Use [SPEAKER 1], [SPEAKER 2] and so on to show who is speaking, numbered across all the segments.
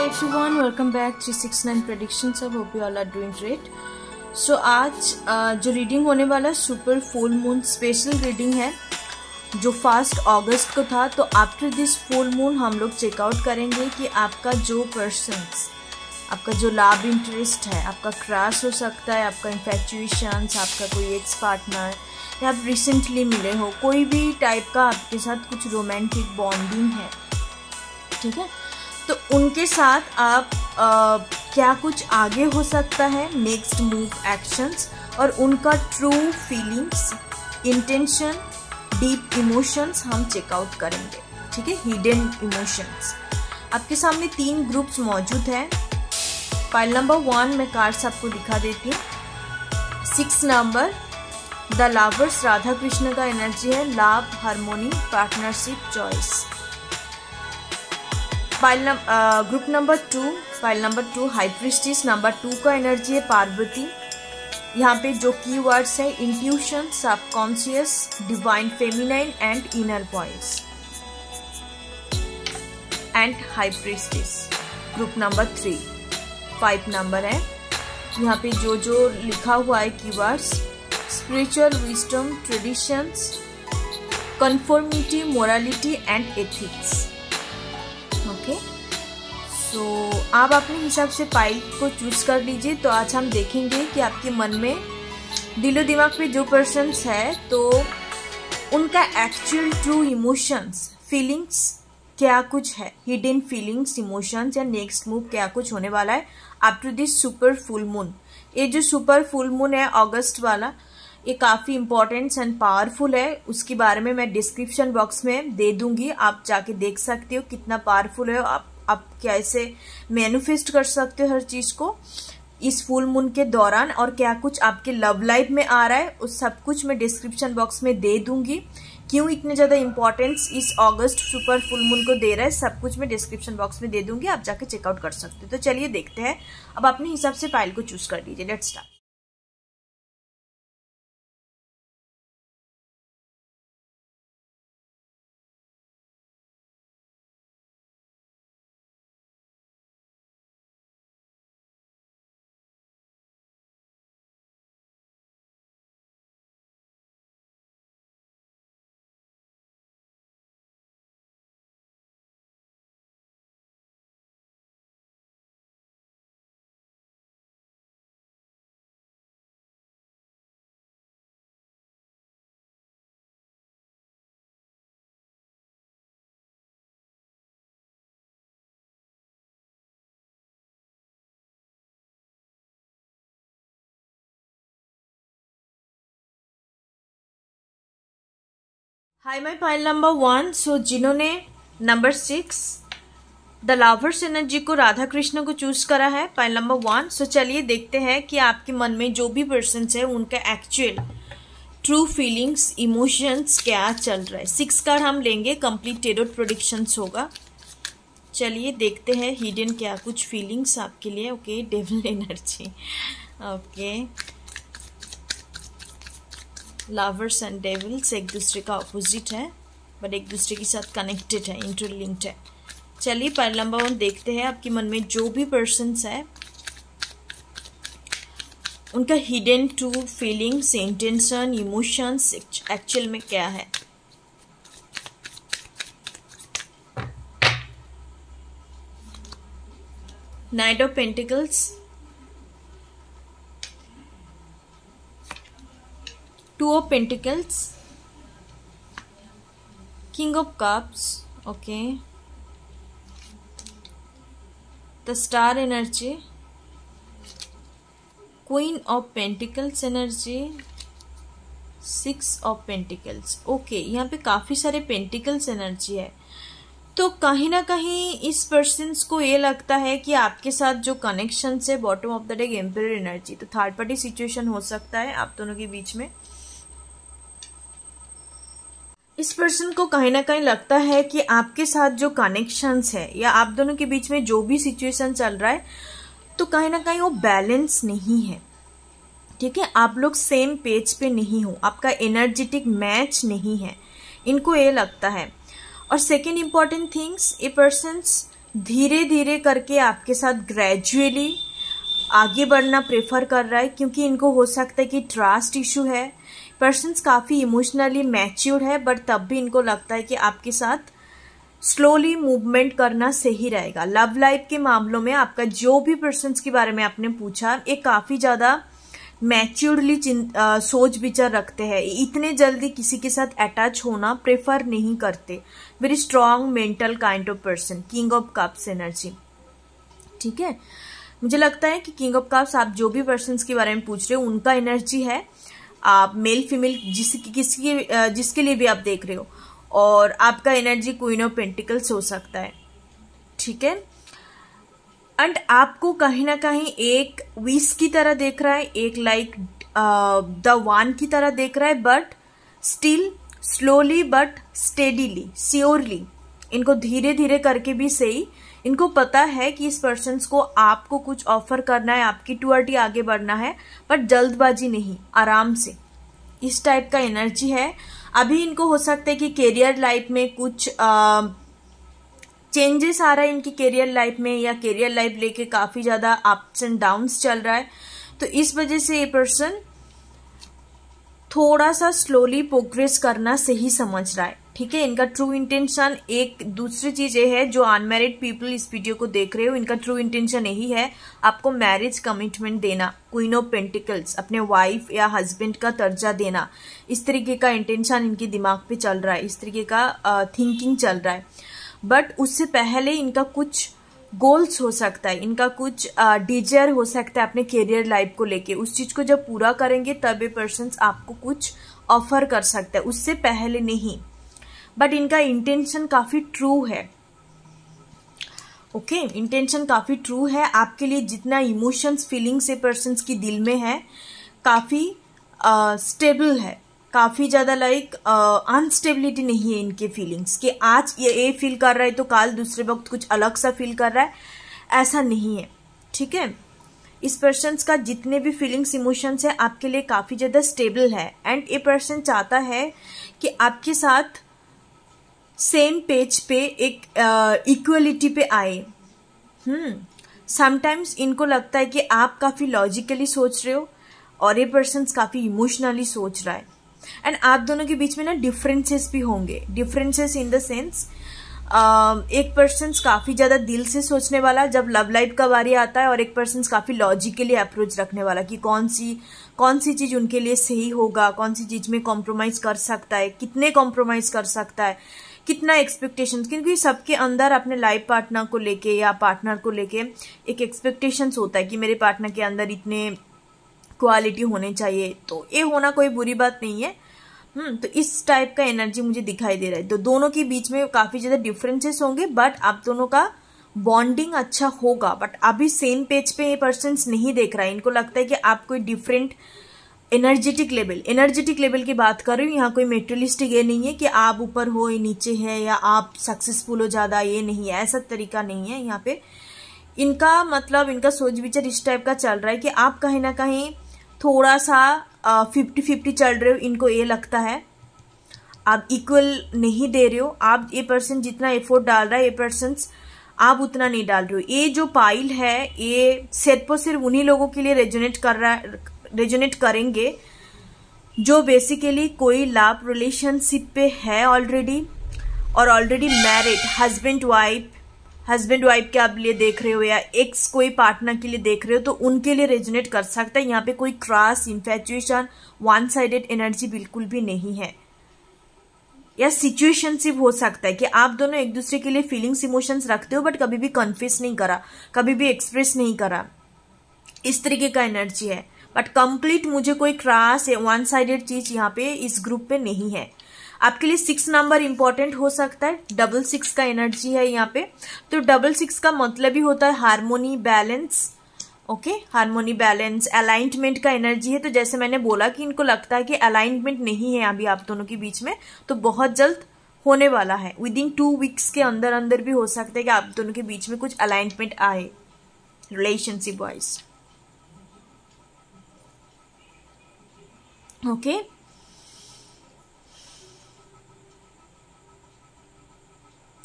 [SPEAKER 1] everyone, welcome back 369 predictions. I hope you all are doing great. So आज जो reading होने वाला super full moon special reading है जो 1 अगस्त को था। तो आफ्टर दिस फुल मून हम लोग चेकआउट करेंगे कि आपका जो पर्सन्स, आपका जो लव इंटरेस्ट है, आपका क्रश हो सकता है, आपका इन्फैक्चुएशंस, आपका कोई एक्स पार्टनर या आप रिसेंटली मिले हो, कोई भी टाइप का आपके साथ कुछ रोमांटिक बॉन्डिंग है, ठीक है, तो उनके साथ आप क्या कुछ आगे हो सकता है, नेक्स्ट मूव एक्शंस और उनका true feelings, intention, deep emotions हम चेकआउट करेंगे, ठीक है, हिडन इमोशंस। आपके सामने 3 ग्रुप्स मौजूद हैं। फाइल नंबर 1 मैं कार्ड्स आपको दिखा देती हूँ। 6 number the lovers, Radha Krishna का एनर्जी है, love, harmony, partnership, choice. Group number 2, file number 2 high priestess, number 2 का एनर्जी है, पार्वती। यहाँ पे जो कीवर्ड्स है intuition, subconscious, divine feminine and inner voice and high priestess. Group number 3 5 number है। यहाँ पे जो जो लिखा हुआ है keywords, spiritual wisdom, traditions, conformity, morality and ethics. Okay, so आप अपने हिसाब से पाइल को चूज कर लीजिए। तो आज हम देखेंगे कि आपके मन में, दिलो दिमाग पे जो पर्सन्स है तो उनका एक्चुअल ट्रू इमोशंस, फीलिंग्स क्या कुछ है, हिडन फीलिंग्स, इमोशंस या नेक्स्ट मूव क्या कुछ होने वाला है after this super full moon. ये जो सुपर फुल मून है अगस्त वाला, ये काफ़ी इंपॉर्टेंट एंड पावरफुल है। उसके बारे में मैं डिस्क्रिप्शन बॉक्स में दे दूंगी, आप जाके देख सकते हो कितना पावरफुल है, आप कैसे मैनिफेस्ट कर सकते हो हर चीज को इस फुल मून के दौरान, और क्या कुछ आपके लव लाइफ में आ रहा है उस सब कुछ मैं डिस्क्रिप्शन बॉक्स में दे दूंगी। क्यों इतने ज्यादा इंपॉर्टेंस इस अगस्त सुपर फुल मून को दे रहा है, सब कुछ मैं डिस्क्रिप्शन बॉक्स में दे दूंगी, आप जाके चेकआउट कर सकते हो। तो चलिए देखते हैं, अब अपने हिसाब से फाइल को चूज कर लीजिए। Let's start. Hi my file number 1। सो जिन्होंने नंबर 6 द लवर्स एनर्जी को, राधा कृष्ण को चूज करा है, फाइल नंबर 1। सो चलिए देखते हैं कि आपके मन में जो भी पर्सन्स है उनका एक्चुअल ट्रू फीलिंग्स, इमोशंस क्या चल रहा है। 6 कार्ड हम लेंगे, कंप्लीट टेरो प्रेडिक्शंस होगा। चलिए देखते हैं हिडन क्या कुछ फीलिंग्स आपके लिए। Okay, devil energy, okay, lovers and devils एक दूसरे का अपोजिट है बट एक दूसरे के साथ कनेक्टेड है, इंटरलिंक्ड है। चलिए फाइल नंबर 1 देखते हैं आपके मन में जो भी पर्सन्स है उनका hidden true feelings, intention, emotions actual में क्या है। Night of pentacles, 2 of Pentacles, King of Cups, okay, the Star energy, Queen of Pentacles energy, 6 of Pentacles, okay, यहाँ पे काफी सारे पेंटिकल्स एनर्जी है। तो कहीं ना कहीं इस पर्सन्स को ये लगता है कि आपके साथ जो कनेक्शन है, bottom of the deck emperor energy, तो थर्ड पार्टी सिचुएशन हो सकता है आप दोनों के बीच में। इस पर्सन को कहीं ना कहीं लगता है कि आपके साथ जो कनेक्शंस है या आप दोनों के बीच में जो भी सिचुएशन चल रहा है, तो कहीं ना कहीं वो बैलेंस नहीं है, ठीक है, आप लोग सेम पेज पे नहीं हो, आपका एनर्जेटिक मैच नहीं है, इनको ये लगता है। और सेकेंड इंपॉर्टेंट थिंग्स, ए पर्सन्स धीरे धीरे करके आपके साथ ग्रेजुअली आगे बढ़ना प्रेफर कर रहा है, क्योंकि इनको हो सकता है कि ट्रस्ट इशू है। पर्सन्स काफ़ी इमोशनली मैच्योर है, बट तब भी इनको लगता है कि आपके साथ स्लोली मूवमेंट करना सही रहेगा। लव लाइफ के मामलों में आपका जो भी पर्सन्स के बारे में आपने पूछा, एक काफ़ी ज़्यादा मैच्योरली सोच विचार रखते हैं, इतने जल्दी किसी के साथ अटैच होना प्रेफर नहीं करते। Very strong mental kind of person, king of cups energy. ठीक है, मुझे लगता है कि किंग ऑफ कप्स आप जो भी पर्सन्स के बारे में पूछ रहे हो उनका एनर्जी है। आप मेल फीमेल जिसके लिए भी आप देख रहे हो, और आपका एनर्जी क्वीन ऑफ पेंटिकल्स हो सकता है। ठीक है, एंड आपको कहीं ना कहीं एक विश की तरह देख रहा है, एक लाइक द वन की तरह देख रहा है, but still slowly but steadily, surely, इनको धीरे धीरे करके भी सही, इनको पता है कि इस पर्सन को आपको कुछ ऑफर करना है, आपकी टुवर्ड आगे बढ़ना है, बट जल्दबाजी नहीं, आराम से, इस टाइप का एनर्जी है। अभी इनको हो सकता है कि करियर लाइफ में कुछ चेंजेस आ रहा है इनकी करियर लाइफ में, या करियर लाइफ लेके काफी ज्यादा अप्स एंड डाउन्स चल रहा है, तो इस वजह से ये पर्सन थोड़ा सा स्लोली प्रोग्रेस करना सही समझ रहा है। ठीक है, इनका ट्रू इंटेंशन, एक दूसरी चीज ये है, जो अनमैरिड पीपल इस वीडियो को देख रहे हो, इनका ट्रू इंटेंशन यही है, आपको मैरिज कमिटमेंट देना, क्वीन ऑफ पेंटिकल्स, अपने वाइफ या हस्बैंड का दर्जा देना, इस तरीके का इंटेंशन इनके दिमाग पे चल रहा है, इस तरीके का थिंकिंग चल रहा है। बट उससे पहले इनका कुछ गोल्स हो सकता है, इनका कुछ डिजायर हो सकता है अपने करियर लाइफ को लेके, उस चीज को जब पूरा करेंगे तब ये पर्सन आपको कुछ ऑफर कर सकता है, उससे पहले नहीं। बट इनका इंटेंशन काफी ट्रू है। ओके, इंटेंशन काफी ट्रू है आपके लिए। जितना इमोशंस फीलिंग्स ये पर्सन की दिल में है, काफी स्टेबल है, काफी ज्यादा लाइक अनस्टेबिलिटी नहीं है इनके फीलिंग्स, कि आज ये फील कर रहा है तो कल दूसरे वक्त कुछ अलग सा फील कर रहा है, ऐसा नहीं है। ठीक है, इस पर्सन का जितने भी फीलिंग्स इमोशंस है आपके लिए काफी ज्यादा स्टेबल है, एंड ये पर्सन चाहता है कि आपके साथ सेम पेज पे एक इक्वलिटी पे आए। समटाइम्स इनको लगता है कि आप काफी लॉजिकली सोच रहे हो और ये पर्सन काफी इमोशनली सोच रहा है, एंड आप दोनों के बीच में ना डिफरेंसेस भी होंगे। डिफरेंसेस इन द सेंस, एक पर्सन काफी ज्यादा दिल से सोचने वाला जब लव लाइफ का बारी आता है, और एक पर्सन काफी लॉजिकली अप्रोच रखने वाला कि कौन सी चीज उनके लिए सही होगा, कौन सी चीज में कॉम्प्रोमाइज कर सकता है, कितने कॉम्प्रोमाइज कर सकता है, कितना एक्सपेक्टेशंस, क्योंकि सबके अंदर अपने लाइफ पार्टनर को लेके या पार्टनर को लेके एक एक्सपेक्टेशंस होता है कि मेरे पार्टनर के अंदर इतने क्वालिटी होने चाहिए, तो ये होना कोई बुरी बात नहीं है। तो इस टाइप का एनर्जी मुझे दिखाई दे रहा है। तो दोनों के बीच में काफी ज्यादा डिफरेंसेस होंगे, बट आप दोनों का बॉन्डिंग अच्छा होगा। बट अभी सेम पेज पे ये पर्सन नहीं देख रहा है, इनको लगता है कि आप कोई डिफरेंट एनर्जेटिक लेवल की बात कर रही हूँ। यहाँ कोई मेटेरियलिस्टिक ये नहीं है कि आप ऊपर हो ये नीचे है, या आप सक्सेसफुल हो ज्यादा, ये नहीं है, ऐसा तरीका नहीं है यहाँ पे। इनका मतलब, इनका सोच विचार इस टाइप का चल रहा है कि आप कहीं ना कहीं थोड़ा सा 50-50 चल रहे हो। इनको ये लगता है आप इक्वल नहीं दे रहे हो, आप ये पर्सन जितना एफोर्ट डाल रहा है, ये पर्सन आप उतना नहीं डाल रहे हो। ये जो पाइल है ये सिर्फ और सिर्फ उन्हीं लोगों के लिए रेजोनेट करेंगे जो बेसिकली कोई लव रिलेशनशिप पे है ऑलरेडी, और ऑलरेडी मैरिड, हस्बैंड वाइफ के आप लिए देख रहे हो, या एक्स कोई पार्टनर के लिए देख रहे हो, तो उनके लिए रेजोनेट कर सकता है। यहाँ पे कोई cross infatuation, one sided energy बिल्कुल भी नहीं है, या सिचुएशनशिप हो सकता है कि आप दोनों एक दूसरे के लिए फीलिंग्स इमोशंस रखते हो, बट कभी भी कन्फेस नहीं करा, कभी भी एक्सप्रेस नहीं करा, इस तरीके का एनर्जी है। बट कंप्लीट मुझे कोई क्रॉस या वन साइडेड चीज यहाँ पे इस ग्रुप पे नहीं है। आपके लिए 6 नंबर इंपॉर्टेंट हो सकता है, 66 का एनर्जी है यहाँ पे। तो 66 का मतलब ही होता है harmony, balance. Okay, harmony, balance, alignment का एनर्जी है। तो जैसे मैंने बोला कि इनको लगता है कि अलाइनमेंट नहीं है अभी आप दोनों के बीच में, तो बहुत जल्द होने वाला है। विदिन 2 वीक्स के अंदर अंदर भी हो सकता है कि आप दोनों के बीच में कुछ अलाइनमेंट आए रिलेशनशिप वाइज। ओके,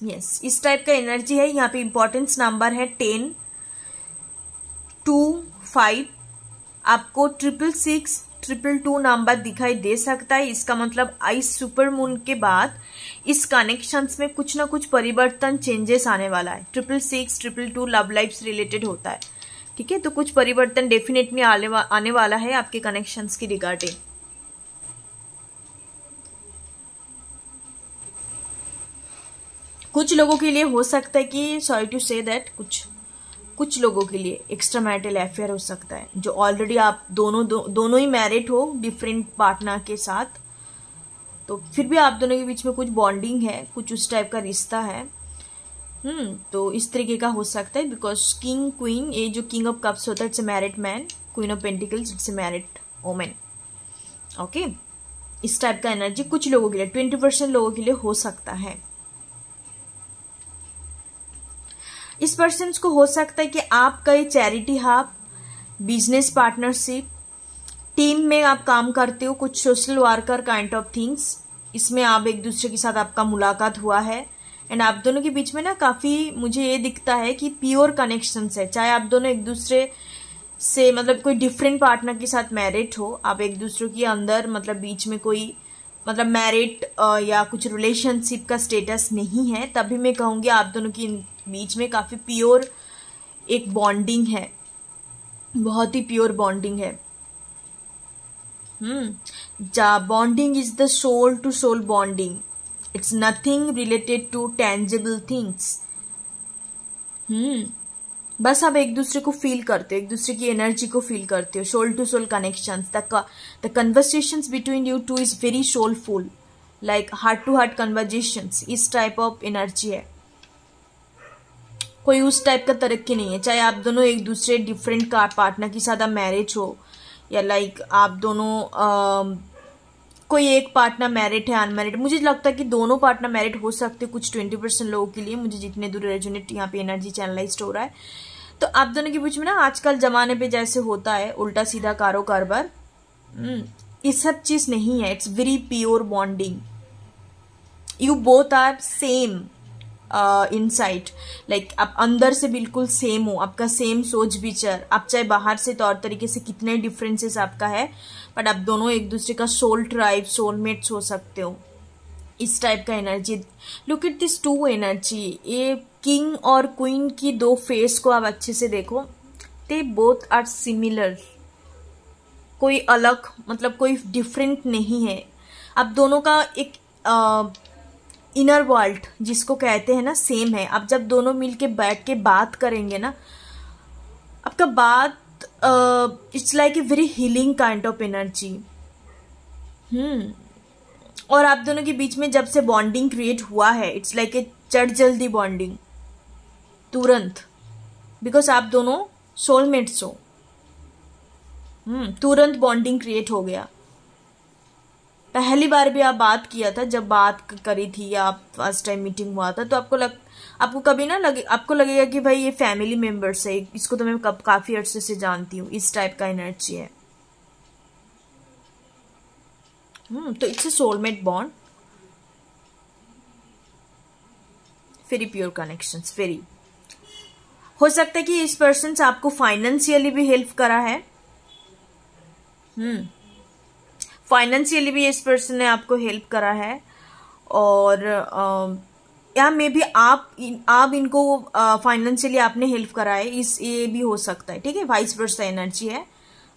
[SPEAKER 1] यस, इस टाइप का एनर्जी है। यहाँ पे इंपॉर्टेंस नंबर है 10, 2, 5। आपको 666, 222 नंबर दिखाई दे सकता है। इसका मतलब इस सुपर मून के बाद इस कनेक्शंस में कुछ ना कुछ परिवर्तन, चेंजेस आने वाला है। 666, 222 लव लाइफ से रिलेटेड होता है, ठीक है। तो कुछ परिवर्तन डेफिनेटली आने वाला है आपके कनेक्शंस की रिगार्डिंग। कुछ लोगों के लिए हो सकता है कि, सॉरी टू से दैट, कुछ लोगों के लिए एक्स्ट्रा मैरिटल अफेयर हो सकता है, जो ऑलरेडी आप दोनों ही मैरिड हो डिफरेंट पार्टनर के साथ, तो फिर भी आप दोनों के बीच में कुछ बॉन्डिंग है, कुछ उस टाइप का रिश्ता है। तो इस तरीके का हो सकता है, बिकॉज किंग क्वीन, ये जो किंग ऑफ कप्स होता है it's A married man, queen of pentacles it's a married women. Okay, इस टाइप का एनर्जी कुछ लोगों के लिए, 20% लोगों के लिए हो सकता है। इस पर्सन को हो सकता है कि आपका ये charity hub, business partnership, team में आप काम करते हो, कुछ social worker kind of things, इसमें आप एक दूसरे के साथ आपका मुलाकात हुआ है एंड आप दोनों के बीच में ना काफी मुझे ये दिखता है कि प्योर कनेक्शंस है। चाहे आप दोनों एक दूसरे से मतलब कोई डिफरेंट पार्टनर के साथ मैरिड हो, आप एक दूसरे के अंदर मतलब बीच में कोई मतलब मैरिड या कुछ रिलेशनशिप का स्टेटस नहीं है, तभी मैं कहूंगी आप दोनों की बीच में काफी प्योर एक बॉन्डिंग है, बहुत ही प्योर बॉन्डिंग है। Bonding is the soul to soul bonding, it's nothing related to tangible things. बस आप एक दूसरे को फील करते हो, एक दूसरे की एनर्जी को फील करते हो, soul to soul connections. The conversations between you two is very soulful, like heart to heart conversations, इस टाइप ऑफ एनर्जी है। कोई उस टाइप का तरक्की नहीं है, चाहे आप दोनों एक दूसरे डिफरेंट पार्टनर के साथ आप मैरिज हो या लाइक आप दोनों कोई एक पार्टनर मैरिड है, अनमैरिड। मुझे लगता है कि दोनों पार्टनर मैरिड हो सकते कुछ 20% लोगों के लिए, मुझे जितने दूर रेजोनेट यहाँ पे एनर्जी चैनलाइज्ड हो रहा है। तो आप दोनों के बीच में ना आजकल जमाने पे जैसे होता है उल्टा सीधा कारो कारबार, ये सब चीज नहीं है। It's very pure bonding, you both are same inside, like आप अंदर से बिल्कुल सेम हो, आपका सेम सोच विचार। आप चाहे बाहर से तौर तरीके से कितने डिफरेंसेस आपका है, बट आप दोनों एक दूसरे का सोल ट्राइब, सोलमेट्स हो सकते हो, इस टाइप का energy. Look at this two energy, ये किंग और क्वीन की दो फेस को आप अच्छे से देखो, दे बोथ आर सिमिलर, कोई अलग मतलब कोई डिफरेंट नहीं है। आप दोनों का एक इनर वर्ल्ड जिसको कहते हैं ना सेम है। आप जब दोनों मिलके बैठ के बात करेंगे ना, आपका बात it's like a very healing kind of energy. और आप दोनों के बीच में जब से बॉन्डिंग क्रिएट हुआ है, इट्स लाइक ए चट जल्दी बॉन्डिंग, तुरंत, बिकॉज आप दोनों सोलमेट्स हो। तुरंत बॉन्डिंग क्रिएट हो गया। पहली बार भी आप बात किया था, जब बात करी थी या आप फर्स्ट टाइम मीटिंग हुआ था, तो आपको कभी ना आपको लगेगा कि भाई ये फैमिली मेंबर्स है, इसको तो मैं काफी अर्से से जानती हूँ, इस टाइप का एनर्जी है। तो it's a soulmate bond, very pure connections, very. हो सकता है कि इस पर्सन से आपको फाइनेंशियली भी हेल्प करा है, फाइनेंशियली भी इस पर्सन ने आपको हेल्प करा है, और या मे भी आप इनको फाइनेंशियली आपने हेल्प करा है, ये भी हो सकता है, ठीक है। वाइस वर्सा एनर्जी है,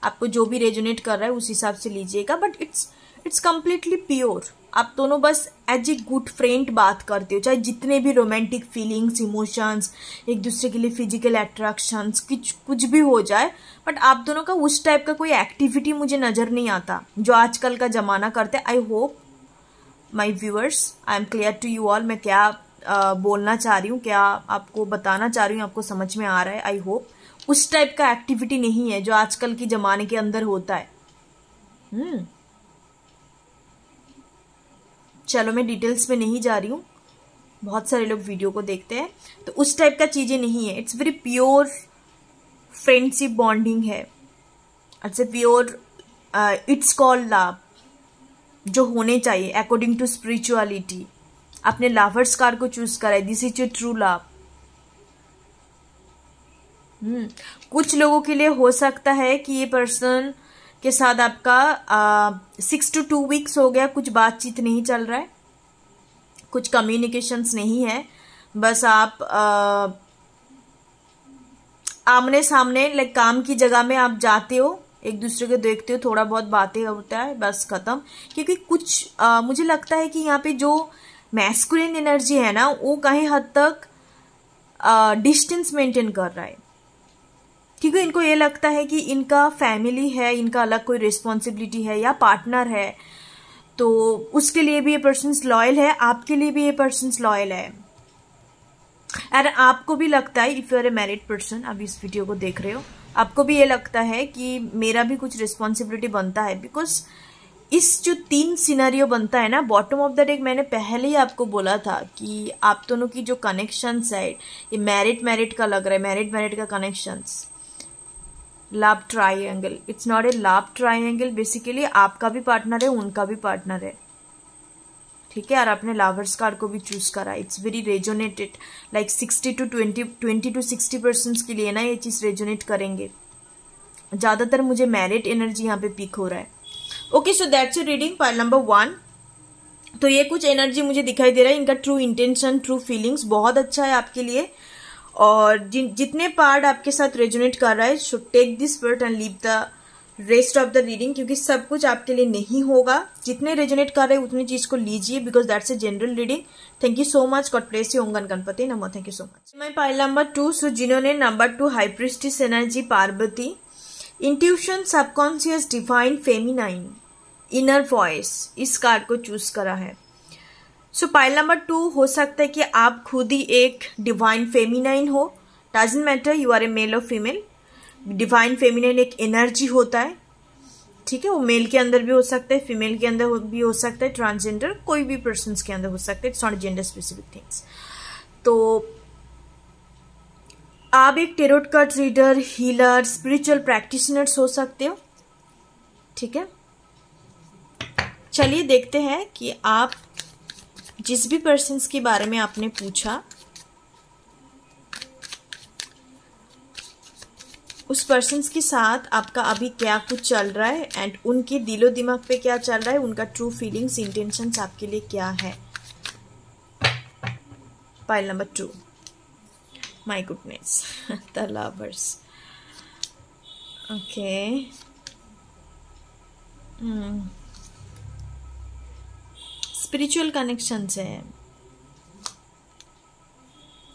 [SPEAKER 1] आपको जो भी रेजोनेट कर रहा है उस हिसाब से लीजिएगा, बट इट्स कम्प्लीटली प्योर। आप दोनों बस एज ए गुड फ्रेंड बात करते हो, चाहे जितने भी रोमांटिक फीलिंग्स, इमोशंस, एक दूसरे के लिए फिजिकल अट्रैक्शंस कुछ भी हो जाए, बट आप दोनों का उस टाइप का कोई एक्टिविटी मुझे नजर नहीं आता जो आजकल का जमाना करते। I hope my viewers, I am clear to you all, मैं क्या बोलना चाह रही हूँ, क्या आपको बताना चाह रही हूँ, आपको समझ में आ रहा है। आई होप उस टाइप का एक्टिविटी नहीं है जो आजकल के जमाने के अंदर होता है। चलो मैं डिटेल्स में नहीं जा रही हूँ, बहुत सारे लोग वीडियो को देखते हैं, तो उस टाइप का चीजें नहीं है। It's very pure friendship bonding है, it's a pure, it's called love, जो होने चाहिए अकॉर्डिंग टू स्पिरिचुअलिटी, आपने लवर्स कार्ड को चूज करा है, this is your true love. कुछ लोगों के लिए हो सकता है कि ये पर्सन के साथ आपका 6 to 2 वीक्स हो गया, कुछ बातचीत नहीं चल रहा है, कुछ कम्युनिकेशंस नहीं है, बस आप आमने सामने लाइक काम की जगह में आप जाते हो, एक दूसरे को देखते हो, थोड़ा बहुत बातें होता है, बस खत्म। क्योंकि कुछ मुझे लगता है कि यहाँ पे जो मैस्कुलिन एनर्जी है ना, वो कहीं हद तक डिस्टेंस मेंटेन कर रहा है, क्योंकि इनको ये लगता है कि इनका फैमिली है, इनका अलग कोई रिस्पॉन्सिबिलिटी है या पार्टनर है, तो उसके लिए भी ये पर्सन लॉयल है, आपके लिए भी ये पर्सन लॉयल है। और आपको भी लगता है, if you are a married person, आप इस वीडियो को देख रहे हो, आपको भी ये लगता है कि मेरा भी कुछ रिस्पॉन्सिबिलिटी बनता है, बिकॉज इस जो 3 सिनेरियो बनता है ना बॉटम ऑफ द डेक, मैंने पहले ही आपको बोला था कि आप दोनों की जो कनेक्शंस है ये मैरिड का लग रहा है, मैरिड का connections, love triangle. It's not A love triangle, basically आपका भी पार्टनर है, उनका भी पार्टनर है, ठीक है। और आपने लवर्स कार्ड को भी चूज करा, it's very resonated, like 20 to 60% के लिए ना ये चीज रेजोनेट करेंगे। ज्यादातर मुझे मैरिड एनर्जी यहाँ पे पिक हो रहा है। Okay, so that's your reading pile number 1। तो ये कुछ एनर्जी मुझे दिखाई दे रहा है, इनका ट्रू इंटेंशन, ट्रू फीलिंग्स बहुत अच्छा है आपके लिए, और जितने पार्ट आपके साथ रेजोनेट कर रहा है, so take this part and leave the rest of the reading, क्योंकि सब कुछ आपके लिए नहीं होगा। जितने रेजोनेट कर रहे हैं उतनी चीज को लीजिए, because that's a general reading. Thank you so much, god bless you, ओम गणपति नमः। Thank you so much. मैं पाइल नंबर 2, सो जिन्होंने number 2 high priestess energy, Parvati, intuition, subconscious, divine feminine, inner voice, इस कार्ड को चूज करा है। सो pile number 2 हो सकता है कि आप खुद ही एक डिवाइन फेमिनाइन हो, doesn't matter you are a male और फीमेल। डिवाइन फेमिनाइन एक एनर्जी होता है, ठीक है, वो मेल के अंदर भी हो सकता है, फीमेल के अंदर भी हो सकता है, ट्रांसजेंडर कोई भी पर्सन के अंदर हो सकता है, it's not gender specific things. तो आप एक tarot card reader, healer, spiritual practitioners हो सकते हो, ठीक है। चलिए देखते हैं कि आप जिस भी पर्सन्स के बारे में आपने पूछा उस पर्सन्स के साथ आपका अभी क्या कुछ चल रहा है, एंड उनके दिलो दिमाग पे क्या चल रहा है, उनका ट्रू फीलिंग्स, इंटेंशंस आपके लिए क्या है। Pile number 2, my goodness, the lovers. Okay, spiritual connections है,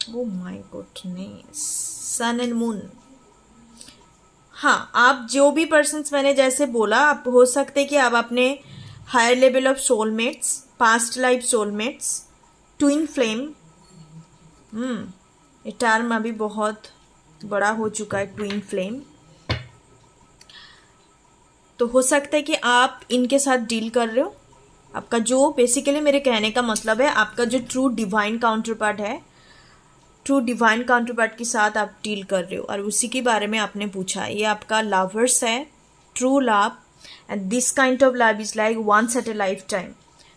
[SPEAKER 1] oh my goodness, sun and moon. हाँ, आप जो भी पर्सन्स मैंने जैसे बोला, आप हो सकते कि आप अपने higher level of soulmates, past life soulmates, twin flame, ये टर्म अभी बहुत बड़ा हो चुका है, ट्विन फ्लेम। तो हो सकता है कि आप इनके साथ डील कर रहे हो। आपका जो बेसिकली मेरे कहने का मतलब है, आपका जो ट्रू डिवाइन काउंटर पार्ट है, ट्रू डिवाइन काउंटर पार्ट के साथ आप डील कर रहे हो, और उसी के बारे में आपने पूछा। ये आपका लवर्स है, true love, and this kind of love is like once at a life time,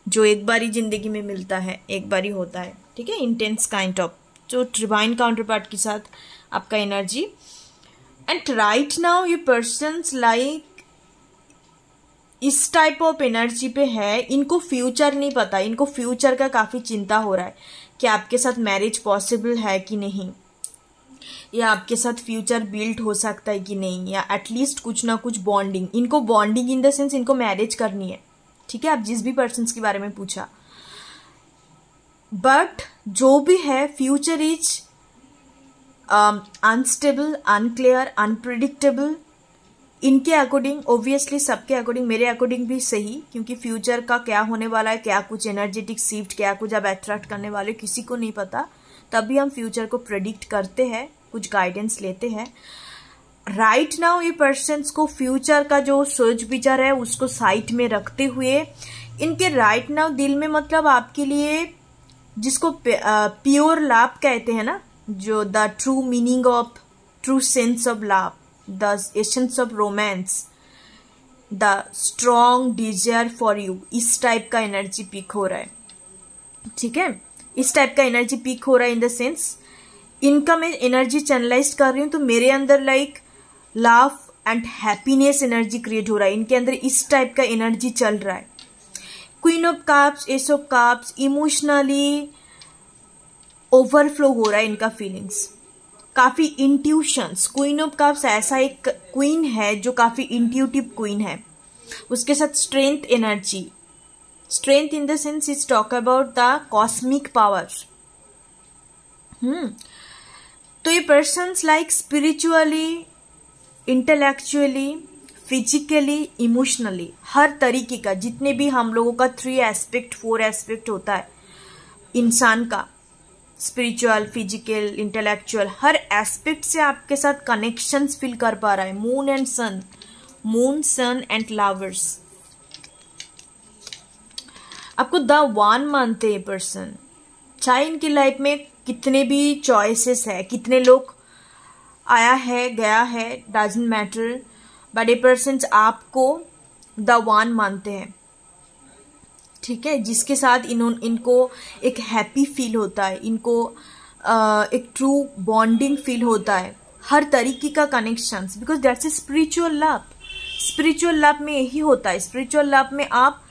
[SPEAKER 1] जो एक बार ही जिंदगी में मिलता है, एक बार ही होता है, ठीक है। इंटेंस काइंड ऑफ जो डिवाइन काउंटर पार्ट के साथ आपका एनर्जी। एंड राइट नाउ ये पर्सन्स लाइक इस टाइप ऑफ एनर्जी पे है, इनको फ्यूचर नहीं पता, इनको फ्यूचर का काफी चिंता हो रहा है कि आपके साथ मैरिज पॉसिबल है कि नहीं, या आपके साथ फ्यूचर बिल्ड हो सकता है कि नहीं, या एटलीस्ट कुछ ना कुछ बॉन्डिंग। इनको बॉन्डिंग इन द सेंस इनको मैरिज करनी है, ठीक है, आप जिस भी पर्सन के बारे में पूछा। बट जो भी है, future is unstable, unclear, unpredictable. इनके अकॉर्डिंग, ऑब्वियसली सबके अकॉर्डिंग, मेरे अकॉर्डिंग भी सही, क्योंकि फ्यूचर का क्या होने वाला है, क्या कुछ एनर्जेटिक शिफ्ट, क्या कुछ आप अट्रैक्ट करने वाले, किसी को नहीं पता। तभी हम फ्यूचर को प्रेडिक्ट करते हैं, कुछ गाइडेंस लेते हैं। राइट नाउ ये पर्सन्स को फ्यूचर का जो सोच विचार है उसको साइड में रखते हुए, इनके राइट नाउ दिल में, मतलब आपके लिए जिसको प्योर लव कहते हैं ना, जो the true meaning of, true sense of love, the essence of romance, the strong desire for you, इस टाइप का एनर्जी पिक हो रहा है। ठीक है, इस टाइप का एनर्जी पीक हो रहा है। इन द सेंस इनका मैं एनर्जी चैनलाइज कर रही हूँ तो मेरे अंदर like love and happiness energy create हो रहा है। इनके अंदर इस टाइप का एनर्जी चल रहा है। Queen of cups, S of cups, emotionally overflow हो रहा है इनका फीलिंग्स, काफी इंट्यूशंस। क्वीन ऑफ कप्स ऐसा एक क्वीन है जो काफी इंट्यूटिव क्वीन है। उसके साथ strength energy, strength in the sense is talk about the cosmic power. तो ये persons like spiritually, intellectually, physically, emotionally, हर तरीके का, जितने भी हम लोगों का 3 एस्पेक्ट 4 एस्पेक्ट होता है इंसान का, स्पिरिचुअल, फिजिकल, इंटेलेक्चुअल, हर एस्पेक्ट से आपके साथ कनेक्शंस फील कर पा रहा है। Moon and sun, moon, sun and lovers, आपको द वन मानते हैं पर्सन। चाहे इनकी लाइफ में कितने भी चॉइसेस है, कितने लोग आया है गया है, डजंट मैटर, बट ये पर्सन्स आपको द वन मानते हैं। ठीक है, जिसके साथ इनको एक हैप्पी फील होता है, इनको एक ट्रू बॉन्डिंग फील होता है, हर तरीके का connections, because that's a spiritual love. Spiritual love में यही होता है। स्पिरिचुअल लव में आप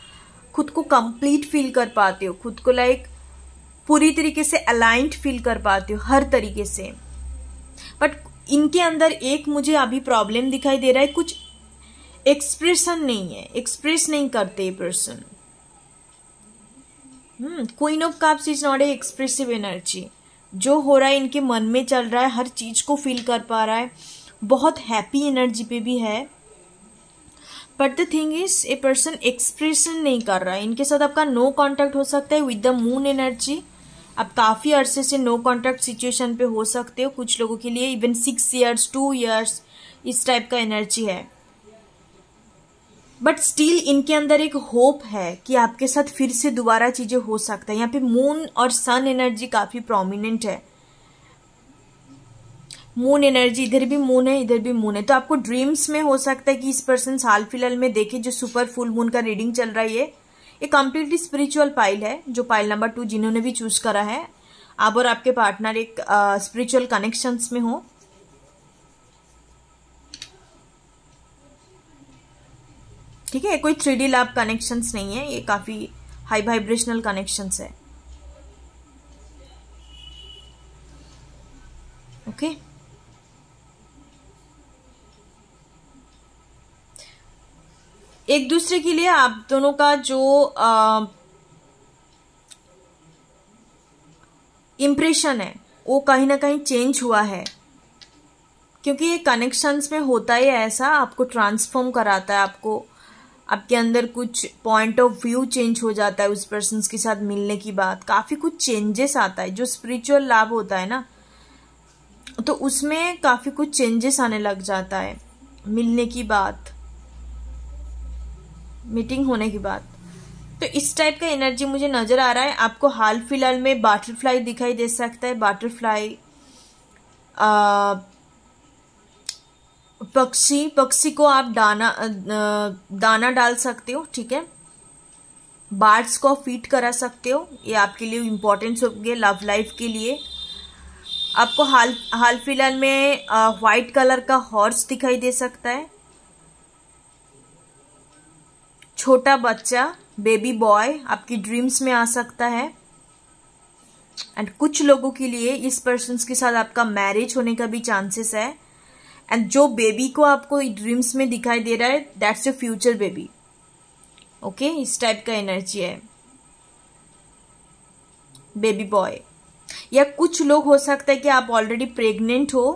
[SPEAKER 1] खुद को कंप्लीट फील कर पाते हो, खुद को लाइक पूरी तरीके से अलाइंड फील कर पाते हो हर तरीके से। बट इनके अंदर एक मुझे अभी प्रॉब्लम दिखाई दे रहा है, कुछ एक्सप्रेशन नहीं है, एक्सप्रेस नहीं करते ये person. Queen of cups is not a expressive energy. जो हो रहा है इनके मन में चल रहा है, हर चीज को फील कर पा रहा है, बहुत हैप्पी एनर्जी पे भी है। But the thing is a person expression नहीं कर रहा है। इनके साथ आपका नो कॉन्टैक्ट हो सकता है विद द मून एनर्जी। आप काफी अरसे से नो कॉन्टैक्ट सिचुएशन पे हो सकते हो। कुछ लोगों के लिए इवन 6 years 2 years इस टाइप का एनर्जी है। बट स्टिल इनके अंदर एक होप है कि आपके साथ फिर से दोबारा चीजें हो सकता है। यहाँ पे मून और सन एनर्जी काफी प्रोमिनेंट है। मून एनर्जी, इधर भी मून है, इधर भी मून है। तो आपको ड्रीम्स में हो सकता है कि इस पर्सन हाल फिलहाल में देखे जो सुपर फुल मून का रीडिंग चल रहा है, ये कंप्लीटली स्पिरिचुअल पाइल है, जो पाइल नंबर 2 जिन्होंने भी चूज करा है। आप और आपके पार्टनर एक स्पिरिचुअल कनेक्शंस में हो। ठीक है, कोई 3D लव कनेक्शंस नहीं है, ये काफी हाई वाइब्रेशनल कनेक्शंस है। ओके, एक दूसरे के लिए आप दोनों का जो इम्प्रेशन है वो कहीं ना कहीं चेंज हुआ है, क्योंकि ये कनेक्शंस में होता ही ऐसा, आपको ट्रांसफॉर्म कराता है। आपको आपके अंदर कुछ पॉइंट ऑफ व्यू चेंज हो जाता है उस पर्सन के साथ मिलने की बाद, काफी कुछ चेंजेस आता है। जो स्पिरिचुअल लाभ होता है ना, तो उसमें काफी कुछ चेंजेस आने लग जाता है मिलने की बाद, मीटिंग होने के बाद। तो इस टाइप का एनर्जी मुझे नजर आ रहा है। आपको हाल फिलहाल में बटरफ्लाई दिखाई दे सकता है। बटरफ्लाई, पक्षी को आप दाना डाल सकते हो। ठीक है, बर्ड्स को फीड करा सकते हो। ये आपके लिए इम्पोर्टेंस हो गया लव लाइफ के लिए। आपको हाल फिलहाल में व्हाइट कलर का हॉर्स दिखाई दे सकता है। छोटा बच्चा, बेबी बॉय आपकी ड्रीम्स में आ सकता है। एंड कुछ लोगों के लिए इस पर्सन के साथ आपका मैरिज होने का भी चांसेस है। एंड जो बेबी को आपको ड्रीम्स में दिखाई दे रहा है, that's your future baby. Okay, इस टाइप का एनर्जी है बेबी बॉय। या कुछ लोग हो सकता है कि आप ऑलरेडी प्रेग्नेंट हो,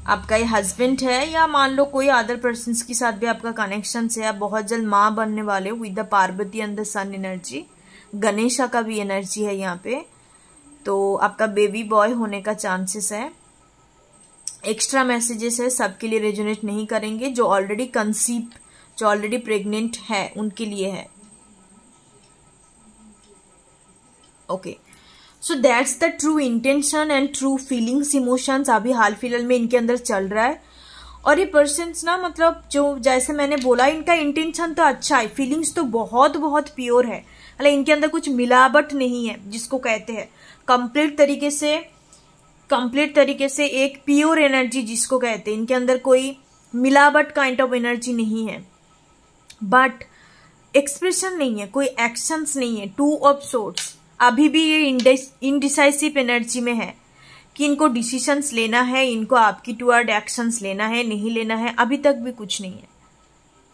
[SPEAKER 1] आपका ये हस्बैंड है, या मान लो कोई अदर पर्सन के साथ भी आपका कनेक्शन है। आप बहुत जल्द माँ बनने वाले हो with the Parvati and the sun energy. Ganesha का भी एनर्जी है यहाँ पे, तो आपका बेबी बॉय होने का चांसेस है। एक्स्ट्रा मैसेजेस है, सबके लिए रेजोनेट नहीं करेंगे। जो ऑलरेडी कंसीव, जो ऑलरेडी प्रेग्नेंट है, उनके लिए है। Okay, so that's the true intention and true feelings, emotions अभी हाल फिलहाल में इनके अंदर चल रहा है। और ये पर्सन्स ना, मतलब जो जैसे मैंने बोला, इनका इंटेंशन तो अच्छा है, फीलिंग्स तो बहुत बहुत प्योर है। मतलब इनके अंदर कुछ मिलावट नहीं है, जिसको कहते हैं कंप्लीट तरीके से एक प्योर एनर्जी जिसको कहते हैं। इनके अंदर कोई मिलावट काइंड ऑफ एनर्जी नहीं है, बट एक्सप्रेशन नहीं है, कोई एक्शंस नहीं है। 2 ऑफ सोर्ड्स अभी भी ये इनडिसाइसिव एनर्जी में है कि इनको डिसीजंस लेना है, इनको आपकी टुवर्ड एक्शंस लेना है, नहीं लेना है, अभी तक भी कुछ नहीं है।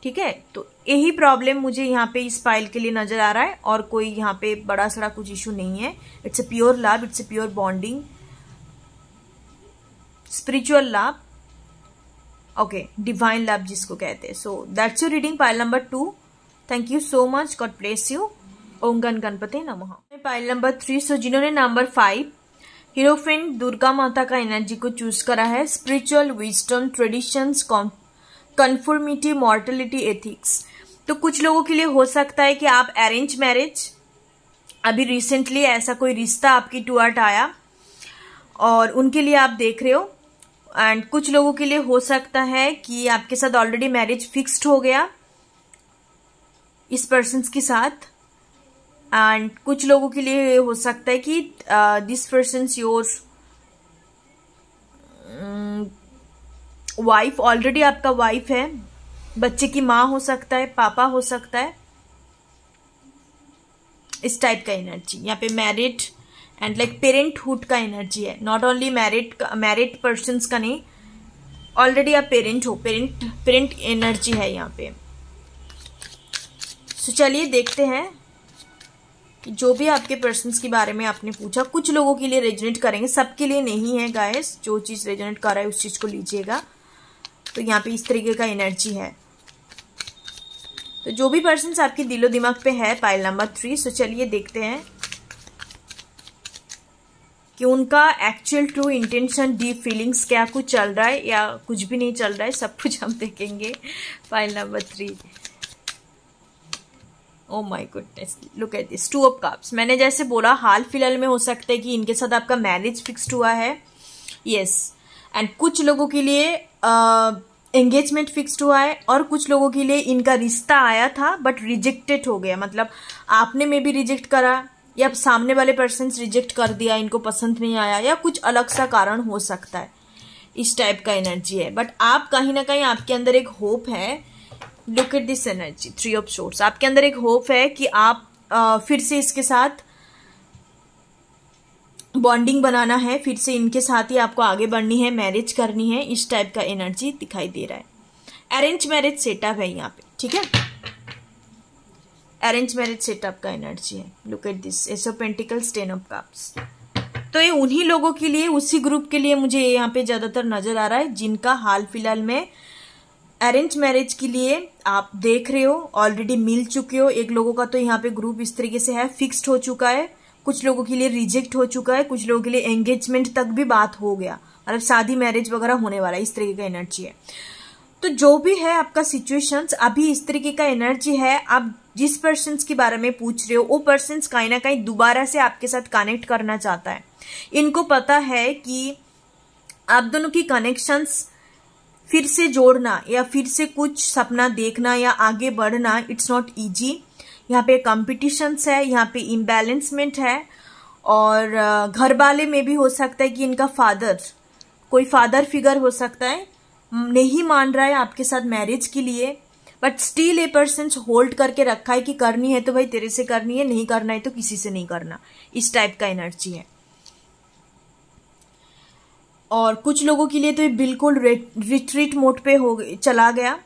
[SPEAKER 1] ठीक है, तो यही प्रॉब्लम मुझे यहाँ पे इस फाइल के लिए नजर आ रहा है, और कोई यहाँ पे बड़ा सड़ा कुछ इशू नहीं है। It's a pure love, it's a pure bonding, spiritual love, okay, divine love जिसको कहते हैं। So that's your reading pile number 2। Thank you so much, god bless you. ओम गण गणपति नमः। Pile number 3। सो जिन्होंने नंबर 5 हीरोफेंट दुर्गा माता का एनर्जी को चूज करा है, spiritual wisdom, traditions, conformity, mortality, ethics. तो कुछ लोगों के लिए हो सकता है कि आप अरेंज मैरिज, अभी रिसेंटली ऐसा कोई रिश्ता आपकी टुवर्ड आया और उनके लिए आप देख रहे हो। एंड कुछ लोगों के लिए हो सकता है कि आपके साथ ऑलरेडी मैरिज फिक्स्ड हो गया इस पर्सन के साथ। एंड कुछ लोगों के लिए हो सकता है कि this person your wife, already आपका वाइफ है, बच्चे की माँ हो सकता है, पापा हो सकता है, इस टाइप का एनर्जी यहाँ पे मैरिड एंड लाइक पेरेंटहुड का एनर्जी है। नॉट ओनली मैरिड पर्सन का नहीं, ऑलरेडी आप पेरेंट हो, पेरेंट एनर्जी है यहाँ पे। तो चलिए देखते हैं कि जो भी आपके पर्सन्स के बारे में आपने पूछा, कुछ लोगों के लिए रेजोनेट करेंगे, सबके लिए नहीं है गाइस। जो चीज रेजोनेट कर रहा है उस चीज को लीजिएगा। तो यहाँ पे इस तरीके का एनर्जी है। तो जो भी पर्सन्स आपके दिलो दिमाग पे है पाइल नंबर 3, सो चलिए देखते हैं कि उनका actual true intention, deep feelings क्या कुछ चल रहा है या कुछ भी नहीं चल रहा है, सब कुछ हम देखेंगे pile number 3। O my goodness, look at this 2 of cups. मैंने जैसे बोला हाल फिलहाल में हो सकता है कि इनके साथ आपका मैरिज फिक्स्ड हुआ है, यस। एंड कुछ लोगों के लिए एंगेजमेंट फिक्स्ड हुआ है, और कुछ लोगों के लिए इनका रिश्ता आया था बट रिजेक्टेड हो गया। मतलब आपने में भी रिजेक्ट करा या सामने वाले पर्सन रिजेक्ट कर दिया, इनको पसंद नहीं आया, या कुछ अलग सा कारण हो सकता है, इस टाइप का एनर्जी है। बट आप कहीं ना कहीं आपके अंदर एक होप है। Look at this energy 3 of swords. आपके अंदर एक होप है कि आप फिर से इसके साथ बॉन्डिंग बनाना है, फिर से इनके साथ ही आपको आगे बढ़नी है, मैरिज करनी है, इस टाइप का एनर्जी दिखाई दे रहा है। अरेंज मैरिज सेटअप है यहाँ पे, ठीक है, अरेंज मैरिज सेटअप का एनर्जी है। Look at this S of pentacles, 10 of cups. तो ये उन्हीं लोगों के लिए, उसी ग्रुप के लिए मुझे यहाँ पे ज्यादातर नजर आ रहा है जिनका हाल फिलहाल में अरेंज मैरिज के लिए आप देख रहे हो, ऑलरेडी मिल चुके हो। एक लोगों का तो यहाँ पे ग्रुप इस तरीके से है, फिक्स्ड हो चुका है, कुछ लोगों के लिए रिजेक्ट हो चुका है, कुछ लोगों के लिए एंगेजमेंट तक भी बात हो गया, मतलब शादी मैरिज वगैरह होने वाला है, इस तरीके का एनर्जी है। तो जो भी है आपका सिचुएशंस अभी इस तरीके का एनर्जी है। आप जिस पर्सन के बारे में पूछ रहे हो वो पर्सन कहीं ना कहीं दोबारा से आपके साथ कनेक्ट करना चाहता है। इनको पता है कि आप दोनों की कनेक्शंस फिर से जोड़ना या फिर से कुछ सपना देखना या आगे बढ़ना, इट्स नॉट इजी। यहाँ पे कंपटीशंस है, यहाँ पे इम्बैलेंसमेंट है, और घर वाले में भी हो सकता है कि इनका फादर, कोई फादर फिगर हो सकता है, नहीं मान रहा है आपके साथ मैरिज के लिए, but still a person hold करके रखा है कि करनी है तो भाई तेरे से करनी है, नहीं करना है तो किसी से नहीं करना, इस टाइप का एनर्जी है। और कुछ लोगों के लिए तो ये बिल्कुल रिट्रीट मोड पे हो चला गया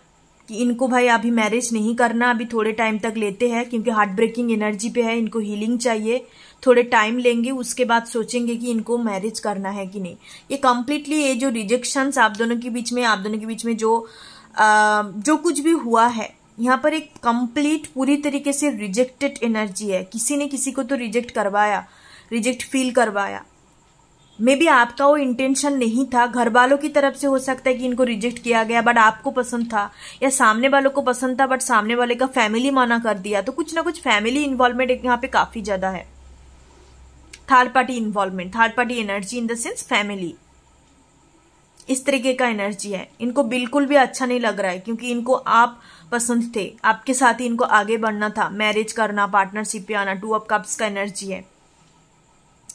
[SPEAKER 1] कि इनको भाई अभी मैरिज नहीं करना, अभी थोड़े टाइम तक लेते हैं, क्योंकि हार्ट ब्रेकिंग एनर्जी पे है, इनको हीलिंग चाहिए, थोड़े टाइम लेंगे, उसके बाद सोचेंगे कि इनको मैरिज करना है कि नहीं। ये कंप्लीटली ये जो रिजेक्शंस आप दोनों के बीच में जो कुछ भी हुआ है, यहाँ पर एक कंप्लीट पूरी तरीके से रिजेक्टेड एनर्जी है। किसी ने किसी को तो रिजेक्ट करवाया, रिजेक्ट फील करवाया। मे बी आपका वो इंटेंशन नहीं था, घर वालों की तरफ से हो सकता है कि इनको रिजेक्ट किया गया, बट आपको पसंद था, या सामने वालों को पसंद था बट सामने वाले का फैमिली मना कर दिया। तो कुछ ना कुछ फैमिली इन्वॉल्वमेंट यहाँ पे काफी ज्यादा है। Third party involvement, third party energy in the sense family, इस तरीके का एनर्जी है। इनको बिल्कुल भी अच्छा नहीं लग रहा है क्योंकि इनको आप पसंद थे, आपके साथ ही इनको आगे बढ़ना था, मैरिज करना, पार्टनरशिप पे आना। 2 ऑफ कप्स का एनर्जी है।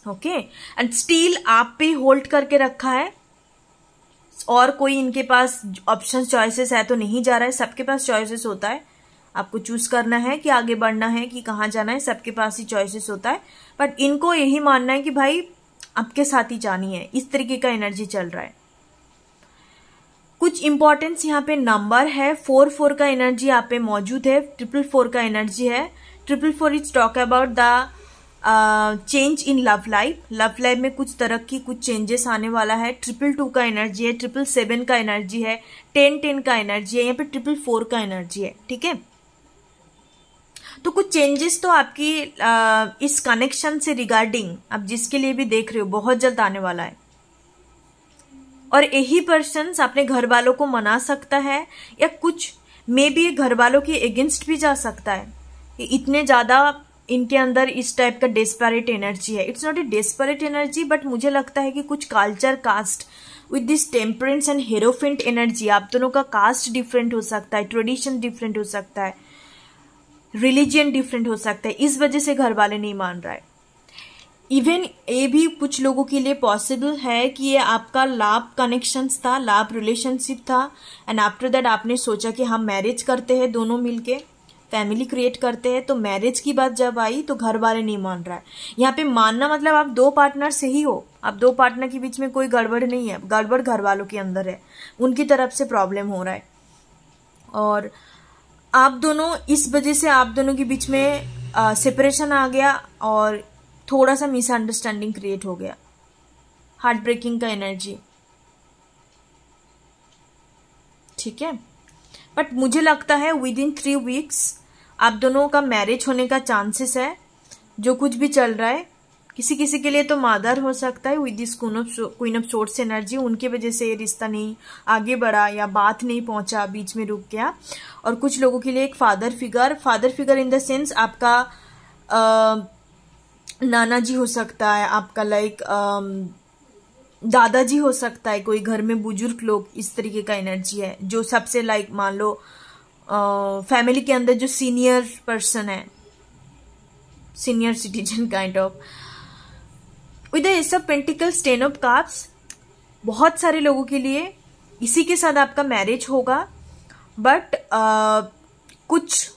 [SPEAKER 1] ओके, एंड स्टील आप पे होल्ड करके रखा है और कोई इनके पास ऑप्शन चॉइसेस है तो नहीं जा रहा है। सबके पास चॉइसेस होता है, आपको चूज करना है कि आगे बढ़ना है कि कहाँ जाना है, सबके पास ही चॉइसेस होता है। बट इनको यही मानना है कि भाई आपके साथ ही जानी है। इस तरीके का एनर्जी चल रहा है। कुछ इंपॉर्टेंस यहाँ पे नंबर है। 4 का एनर्जी यहाँ पे मौजूद है। 4 का एनर्जी है। 4 is talk about the change in love life. Love life में कुछ तरक्की, कुछ चेंजेस आने वाला है। 2 का एनर्जी है। 7 का एनर्जी है। 10 का एनर्जी है। यहाँ पे 4 का एनर्जी है। ठीक है, तो कुछ चेंजेस तो आपकी इस कनेक्शन से रिगार्डिंग आप जिसके लिए भी देख रहे हो बहुत जल्द आने वाला है। और यही पर्सन अपने घर वालों को मना सकता है या कुछ मे बी घर वालों के अगेंस्ट भी जा सकता है। इतने ज्यादा इनके अंदर इस टाइप का डेस्परेट एनर्जी है। It's not a desperate energy, but मुझे लगता है कि कुछ culture cast with this temperance and hierophant energy, आप दोनों का कास्ट डिफरेंट हो सकता है, ट्रेडिशन डिफरेंट हो सकता है, रिलीजियन डिफरेंट हो सकता है। इस वजह से घर वाले नहीं मान रहा है। इवन ये भी कुछ लोगों के लिए पॉसिबल है कि ये आपका लाभ कनेक्शंस था, लाभ रिलेशनशिप था, एंड आफ्टर दैट आपने सोचा कि हम मैरिज करते हैं, दोनों मिलके फैमिली क्रिएट करते हैं। तो मैरिज की बात जब आई तो घर वाले नहीं मान रहा है। यहाँ पे मानना मतलब आप 2 पार्टनर से ही हो, आप 2 पार्टनर के बीच में कोई गड़बड़ नहीं है। गड़बड़ घर वालों के अंदर है, उनकी तरफ से प्रॉब्लम हो रहा है। और आप दोनों, इस वजह से आप दोनों के बीच में सेपरेशन आ गया और थोड़ा सा मिसअंडरस्टैंडिंग क्रिएट हो गया। हार्ट ब्रेकिंग का एनर्जी, ठीक है। बट मुझे लगता है विद इन 3 वीक्स आप दोनों का मैरिज होने का चांसेस है। जो कुछ भी चल रहा है, किसी किसी के लिए तो मादर हो सकता है with this queen of swords energy, उनकी वजह से ये रिश्ता नहीं आगे बढ़ा या बात नहीं पहुंचा, बीच में रुक गया। और कुछ लोगों के लिए एक father figure in the sense आपका नाना जी हो सकता है, आपका लाइक दादाजी हो सकता है, कोई घर में बुजुर्ग लोग, इस तरीके का एनर्जी है। जो सबसे लाइक मान लो फैमिली के अंदर जो सीनियर पर्सन है, senior citizen kind of. With S of pentacles, 10 of cups, बहुत सारे लोगों के लिए इसी के साथ आपका मैरिज होगा। बट कुछ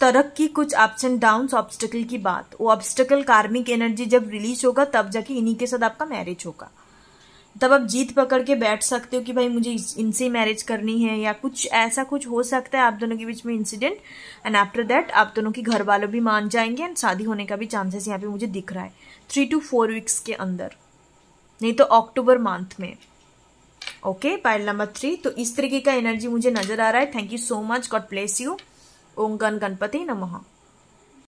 [SPEAKER 1] तरक्की, कुछ अप्स एंड डाउन्स, ऑब्स्टेकल की बात, वो ऑब्स्टेकल कार्मिक एनर्जी जब रिलीज होगा तब जाके इन्हीं के साथ आपका मैरिज होगा। तब आप जीत पकड़ के बैठ सकते हो कि भाई मुझे इनसे मैरिज करनी है, या कुछ ऐसा कुछ हो सकता है आप दोनों के बीच में इंसिडेंट। एंड आफ्टर दैट आप दोनों के घर वालों भी मान जाएंगे एंड शादी होने का भी चांसेस यहाँ पे मुझे दिख रहा है 3 to 4 वीक्स के अंदर, नहीं तो अक्टूबर मंथ में। Okay, pile number 3। तो इस तरीके का एनर्जी मुझे नजर आ रहा है। Thank you so much, god bless you. ओम गण गणपति नमः।